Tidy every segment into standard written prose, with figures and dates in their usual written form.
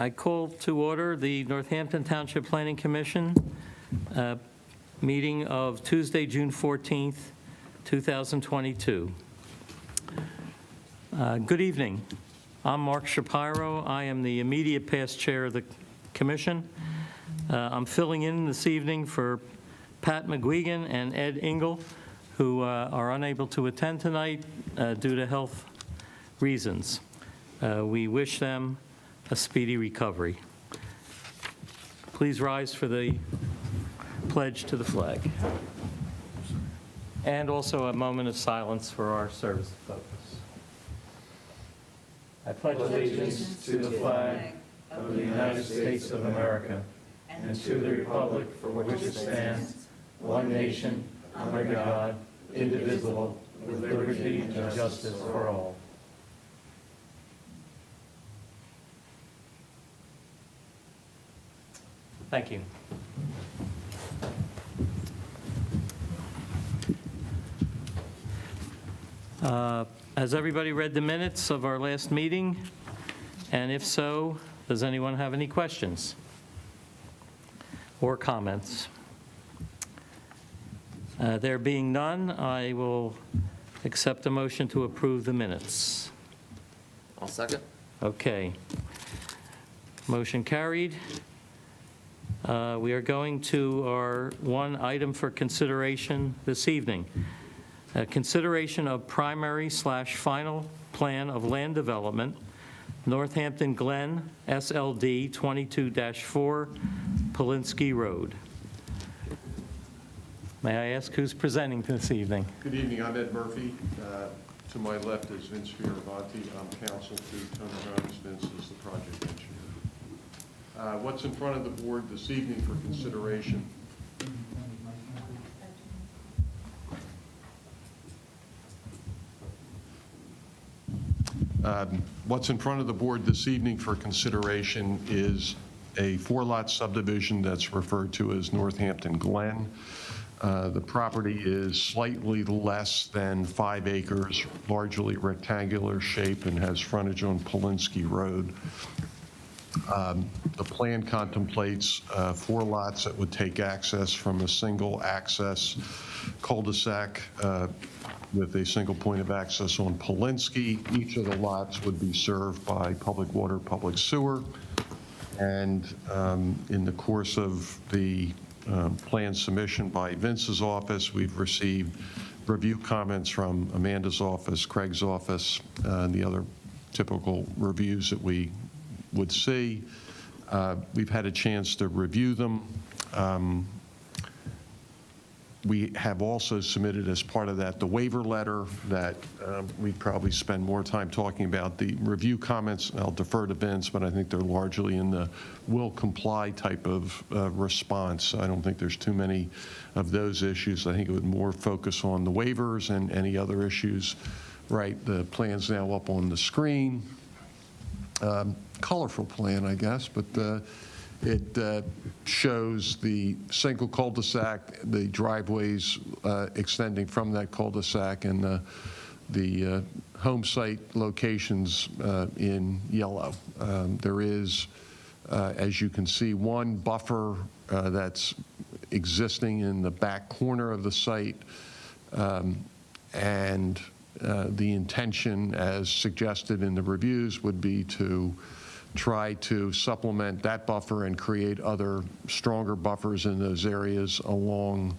I call to order the Northampton Township Planning Commission meeting of Tuesday, June 14th, 2022. Good evening. I'm Mark Shapiro. I am the immediate past chair of the commission. I'm filling in this evening for Pat McGuigan and Ed Engel, who are unable to attend tonight due to health reasons. We wish them a speedy recovery. Please rise for the pledge to the flag. And also a moment of silence for our service focus. I pledge allegiance to the flag of the United States of America and to the republic for which it stands, one nation, under God, indivisible, with liberty and justice for all. Thank you. Has everybody read the minutes of our last meeting? And if so, does anyone have any questions or comments? There being none, I will accept a motion to approve the minutes. I'll second. Okay. Motion carried. We are going to our one item for consideration this evening. Consideration of primary/final plan of land development, Northampton Glen, SLD 22-4, Pulinski Road. May I ask who's presenting this evening? Good evening, I'm Ed Murphy. To my left is Vince Fioravanti. I'm counsel to Tony Jones. Vince is the project engineer. What's in front of the board this evening for consideration? What's in front of the board this evening for consideration is a 4-lot subdivision that's referred to as Northampton Glen. The property is slightly less than 5 acres, largely rectangular shape, and has frontage on Pulinski Road. The plan contemplates 4 lots that would take access from a single access cul-de-sac with a single point of access on Pulinski. Each of the lots would be served by public water, public sewer. And in the course of the plan submission by Vince's office, we've received review comments from Amanda's office, Craig's office, and the other typical reviews that we would see. We've had a chance to review them. We have also submitted as part of that the waiver letter that we'd probably spend more time talking about. The review comments, I'll defer to Vince, but I think they're largely in the will comply type of response. I don't think there's too many of those issues. I think it would more focus on the waivers and any other issues. Right, the plan's now up on the screen. Colorful plan, I guess, but it shows the single cul-de-sac, the driveways extending from that cul-de-sac, and the home site locations in yellow. There is, as you can see, one buffer that's existing in the back corner of the site, and the intention, as suggested in the reviews, would be to try to supplement that buffer and create other stronger buffers in those areas along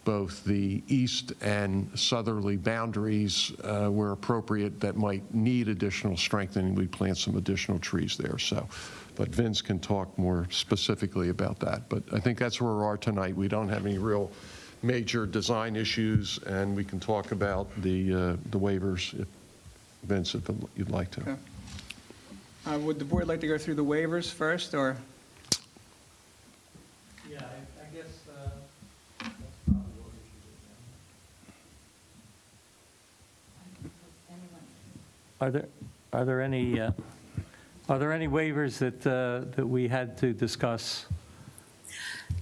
both the east and southerly boundaries where appropriate that might need additional strengthening. We plant some additional trees there. So, but Vince can talk more specifically about that. But I think that's where we are tonight. We don't have any real major design issues, and we can talk about the waivers, if Vince, if you'd like to. Okay. Would the board like to go through the waivers first, or? Yeah, I guess that's probably what we should do. Are there any waivers that we had to discuss?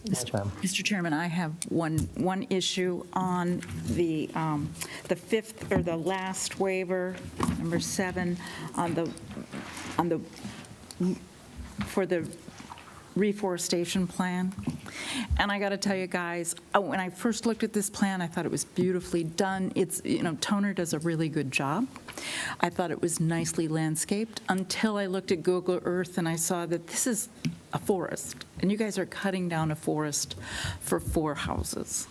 Mr. Chairman, I have one issue on the fifth or the last waiver, number 7, on the for the reforestation plan. And I got to tell you guys, when I first looked at this plan, I thought it was beautifully done. It's, Toner does a really good job. I thought it was nicely landscaped until I looked at Google Earth and I saw that this is a forest. And you guys are cutting down a forest for 4 houses.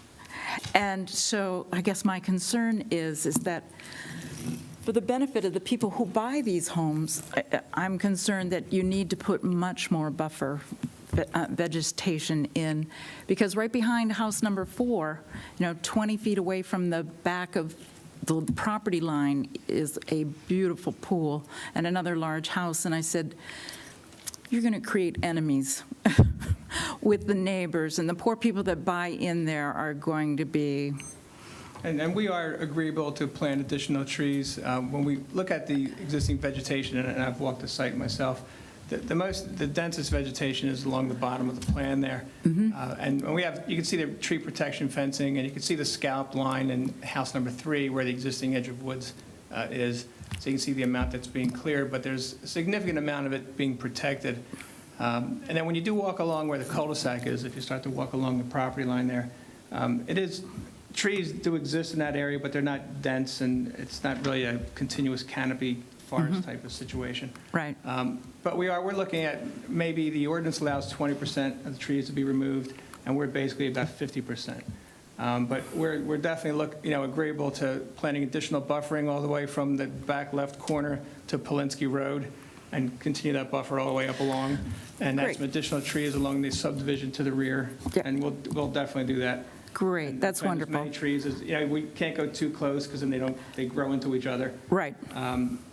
And so I guess my concern is that for the benefit of the people who buy these homes, I'm concerned that you need to put much more buffer vegetation in, because right behind house number 4, 20 feet away from the back of the property line is a beautiful pool and another large house. And I said, you're going to create enemies with the neighbors, and the poor people that buy in there are going to be. And we are agreeable to plant additional trees. When we look at the existing vegetation, and I've walked the site myself, the densest vegetation is along the bottom of the plan there. And you can see the tree protection fencing, and you can see the scalloped line in house number 3 where the existing edge of woods is. So you can see the amount that's being cleared, but there's a significant amount of it being protected. And then when you do walk along where the cul-de-sac is, if you start to walk along the property line there, trees do exist in that area, but they're not dense, and it's not really a continuous canopy forest type of situation. Right. But we're looking at, maybe the ordinance allows 20% of the trees to be removed, and we're basically about 50%. But we're definitely agreeable to planting additional buffering all the way from the back left corner to Pulinski Road, and continue that buffer all the way up along, and that's Great. some additional trees along the subdivision to the rear, Yeah. and we'll definitely do that. Great, that's Plant wonderful. As many trees as, we can't go too close because then they grow into each other. Right.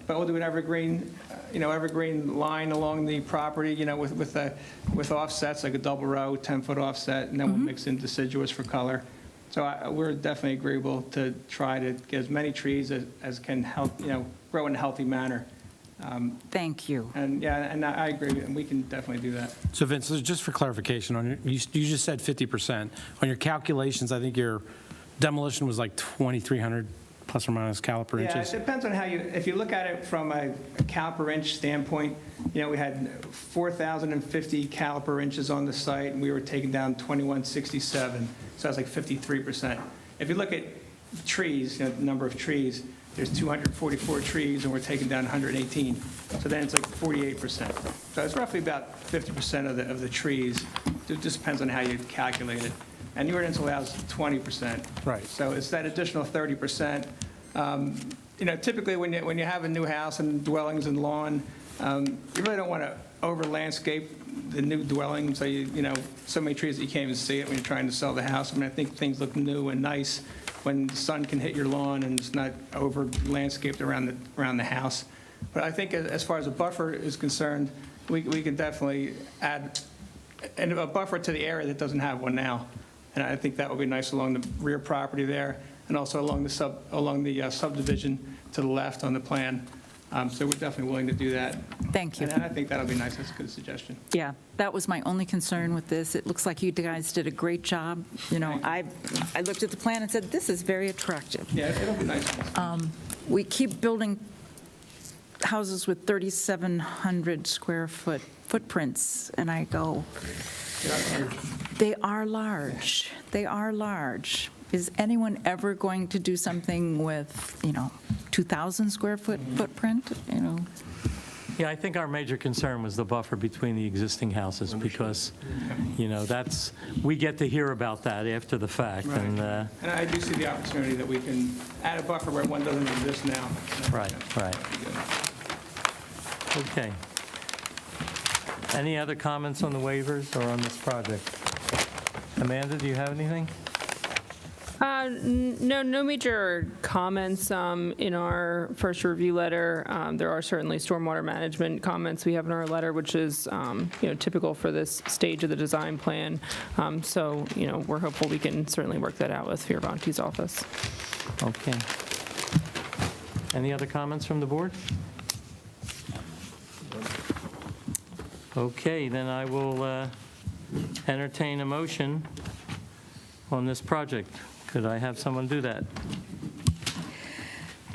But we'll do an evergreen line along the property, with offsets, like a double row, 10-foot offset, and then we'll mix in deciduous for color. So we're definitely agreeable to try to get as many trees as can help, grow in a healthy manner. Thank you. And I agree, and we can definitely do that. So Vince, just for clarification, you just said 50%. On your calculations, I think your demolition was like 2,300 plus or minus caliper Yeah, inches. it depends on if you look at it from a caliper inch standpoint, we had 4,050 caliper inches on the site, and we were taking down 2,167, so that's like 53%. If you look at trees, the number of trees, there's 244 trees, and we're taking down 118. So then it's like 48%. So it's roughly about 50% of the trees. It just depends on how you calculate it. And the ordinance allows 20%. Right. So it's that additional 30%. Typically when you have a new house and dwellings and lawn, you really don't want to over landscape the new dwelling. So so many trees that you can't even see it when you're trying to sell the house. I think things look new and nice when the sun can hit your lawn and it's not over landscaped around the house. But I think as far as a buffer is concerned, we can definitely add a buffer to the area that doesn't have one now. And I think that would be nice along the rear property there, and also along the subdivision to the left on the plan. So we're definitely willing to do that. Thank you. And I think that'll be nice. That's a good suggestion. Yeah, that was my only concern with this. It looks like you guys did a great job. I looked at the plan and said, this is very attractive. Yeah, it'll be nice. We keep building houses with 3,700 square foot footprints, and I go, they are large. They are large. Is anyone ever going to do something with, 2,000 square foot footprint, Yeah, I think our major concern was the buffer between the existing houses, because, we get to hear about that after the fact. Right. And And I do see the opportunity that we can add a buffer where one doesn't exist now. Right. Okay. Any other comments on the waivers or on this project? Amanda, do you have anything? No major comments in our first review letter. There are certainly stormwater management comments we have in our letter, which is typical for this stage of the design plan. So we're hopeful we can certainly work that out with Fioravanti's office. Okay. Any other comments from the board? Okay, then I will entertain a motion on this project. Could I have someone do that?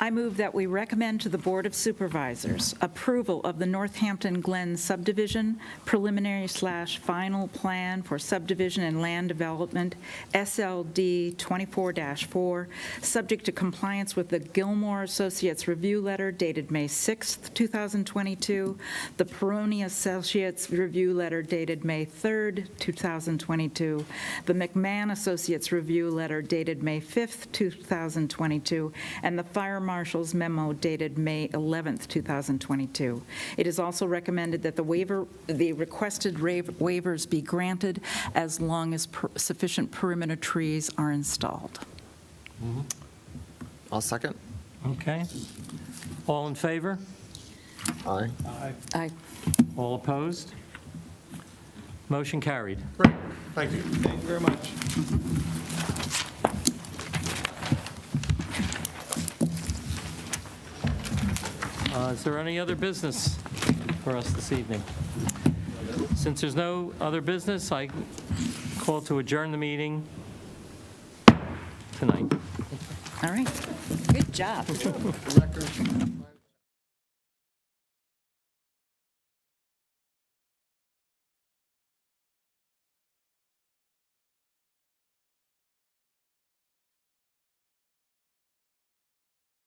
I move that we recommend to the Board of Supervisors approval of the Northampton Glen subdivision preliminary/final plan for subdivision and land development, SLD 24-4, subject to compliance with the Gilmore Associates Review Letter dated May 6th, 2022, the Peroni Associates Review Letter dated May 3rd, 2022, the McMahon Associates Review Letter dated May 5th, 2022, and the Fire Marshal's memo dated May 11th, 2022. It is also recommended that the requested waivers be granted as long as sufficient perimeter trees are installed. I'll second. Okay. All in favor? Aye. Aye. All opposed? Motion carried. Great, thank you. Thank you very much. Is there any other business for us this evening? Since there's no other business, I call to adjourn the meeting tonight. All right. Good job. Record.